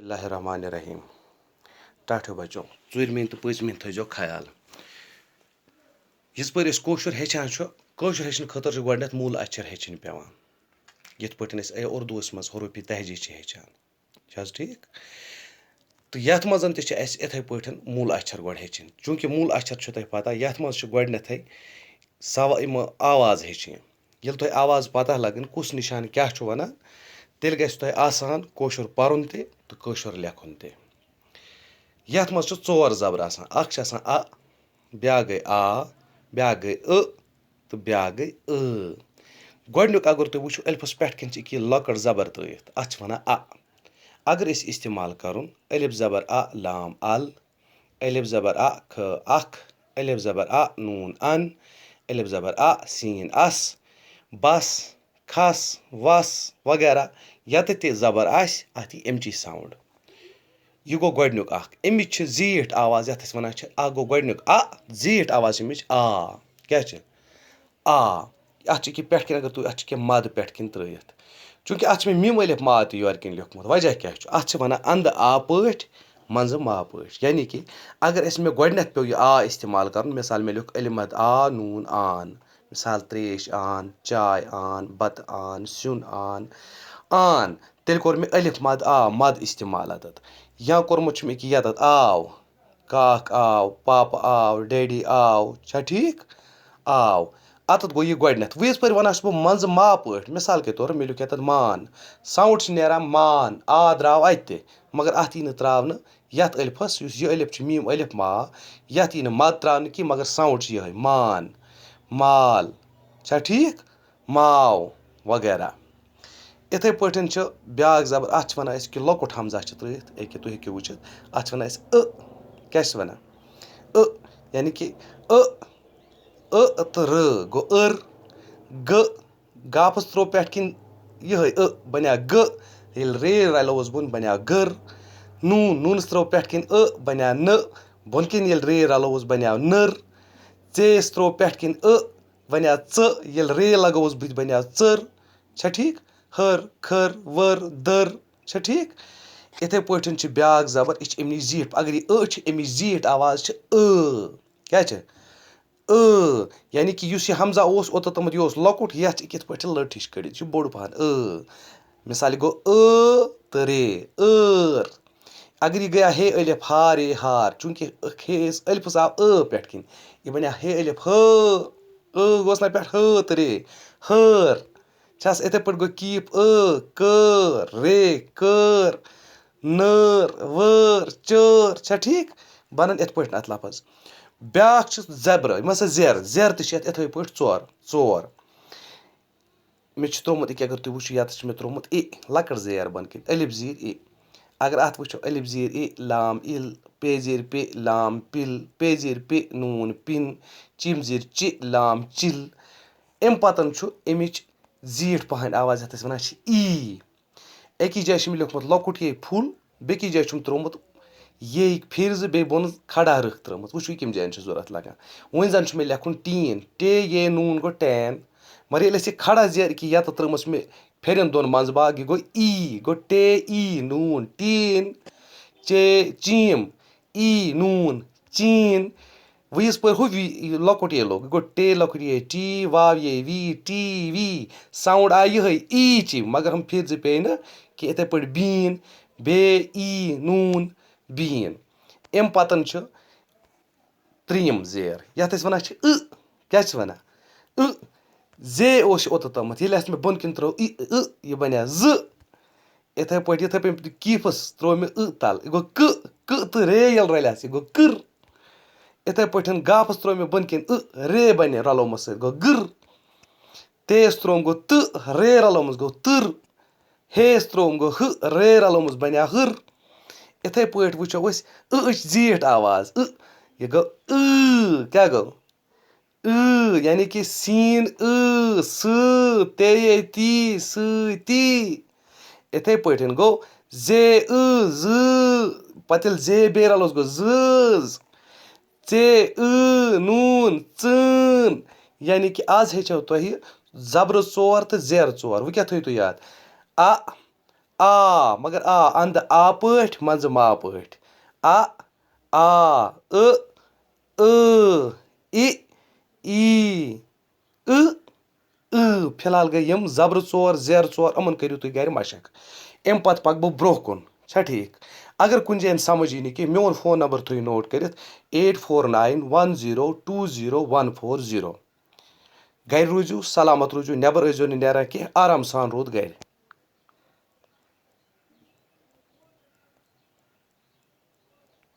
बिस्मिल्लाह रहमान रहीम। टाठो बच्चों ूरमीन तो पजमीन थो ख्याल यिस पर कौशर हेचान कौशर हेचन खतर गोडनेथ मूल अक्षर हेचन पेवान यथ पटन उर्दूस मज हरूफी तहजी हेचान ठीक तो यथ मज इथे पटन मूल अक्षर गोड हेचन चूंकि मूल अक्षर तुम पता यथ मज गोडनेथ आवाज हेचन ये तुम आवाज पता लगन कुस निशान क्या वनान तेल गि तुम आसान कौशर पर्न तो कौशर लेखन ते यथ मज चोर जबर आसान अ ब्या गई आ ब्या गई तो ब्या गई गोडनुक अगर तुम वो अलिफस पे यह लकड़ जबर तयथ अत वन अ अगर इस्तेमाल करुन अलिफ जबर अ लाम अल अलिफ जबर अ ख अख अलिफ जबर अ नून अन अलिफ जबर अ सीन अस बस खस वस वगैरह यत जबर आत अमची साउंड यह गो गोडनुक अमिच जीठ आवाज यथ वन गो गोडनुक जीठ आवाज अमिच आ क्या आ अत पे अगर तुम अत मद पे त्रयित चूंकि अत मिम अलिफ माद योर कन लिखमुत वजह क्या अत वन अंद आ पट मंज मा पट यानी कि अगर मे गोडनेथ पे यह आ इस्तेमाल कर मिसाल मे लिख अलिफ मद आ नून आन मिसाल त्रेश आन चाय आन बत आन सुन आन तेल कोर मे अलिफ मद आ मद इस्तेमाल अत या कोर्मुत मे यत आव काक आव पाप आव डैडी आव छा ठीक आव अत गो यह गोडनेथ वो पे वन बह मंज मा पट मिसाल के तौर मे लिख यत मान साउंड नेरान मान आ द्राव अत मगर अत यी त्रावन यथ अलिफस यह अलिफ मीम अलिफ मा यथ यी मद त्रावन कि मगर साउंड यह मान माल छा ठीक माव वगैरह इथे पटन ब्या जबर अत वन कि लकुट हमजा त्रित एक तुम हेको वुचित अत वन क्या वन यानी कि तो र गो ग गापस त्रो पे यह बनिया ग रे रलोस बुन बनिया गर नून नूनस त्रो पे बनिया न बोन किन रे रलोस बनिया नर चेस त्रो पे बनिया च रे लगोस बुथ बनिया चर छा ठीक हर खर वर दर छा ठीक इथे पटन ब्या जबर यह अमि जीठ अगर यह अमि जीठ आवाज क्या यानी कि यह हमजा ओतोतमत यह लकुट यथ कित पे लट हिश कड़ित यह बोड़ पहन मिसाल गो तो रे अगर यह गया हे अलिफ हा रे हार चूंकि हे अलिफस आव पे यह बनिया हे अलिफ ह गोस ना पे ह तो रे हर छस इथे पे गो कीप कर रे कर नर वर चर छा ठीक बनन इत पे अत लफज ब्या जबर मसा जेर जेर इथे पे चोर मे त्रोमुत अगर तुम वो ये मे त्रोमुत लकड़ जेर बन कन अलिफ जीर अगर अत वो अलिफ जीर लाम इल पे जीर पे लाम पिल पे जीर पे नून पिन चिम जीर चि लाम चिल अम पतन अमिच जीठ पहन आवाज यथ वन अकिस जाए मे लिखमुत लकुट ये फुल बेकिस जाए त्रोमुत ये फिर्ज बे बोन खड़ा रख त्रुमुत वो कम जान जरूरत लगान वन जन मे लेखुन टीन टे ये नून गो टैन मगर ये खड़ा जेर कि यत त्रमस मे फेरन दोन मंजबाग यह गो टे नून टीन चे चीम नून चीन वो यस पर हु लकुट ये लोग गो टे लकुट ये टी वाव ये वी टी वी साउंड आय यह ची मगर हम फिर पे ना कि इथे पे बीन बे नून बीन अम पतन त्रीम जेर यथ वन क्या वन जे ओतोतमत ये मे बोन किन त्रो यह बनिया इथे पे कीफस त्रो मे तल यह गो क तो रे यल रलस यह गो कर इथे पे गाफस त्रो मे बोन किन रे बन रलोमस गो गर तेस त्रोम गो त रे रलोमस गो तर हेस त्रोम गो ह रे रलोमस बनिया हर इथे पे वो जीठ आवाज यह गो क्या गो यानी कि सीन स ते ती सी इथे पे गो जे ज पत जे बे रलोस गो जज चे नून चन यानी कि आज हेचो तुह जबर चोर तो जेर चोर वो क्या थो याद آ مگر اَندٕ آ پٲٹھۍ منٛزٕ ما پٲٹھۍ آ ٲ ای فِلحال گٔے یِم زبرٕ 4 زیرٕ 4 یِمَن کٔرِو تُہۍ گَرِ مَشق. اَمہِ پَتہٕ پَکہٕ بہٕ برٛونٛہہ کُن چھا ٹھیٖک. اگر کُنہِ جایہِ سَمٕجھ یی نہٕ کینٛہہ میون فون نمبر تھٲیِو نوٹ کٔرِتھ 8491020140. گَرِ روٗزِو سلامت روٗزِو، نٮ۪بر ٲسۍزیو نہٕ نیران کینٛہہ، آرام سان روٗد گَرِ.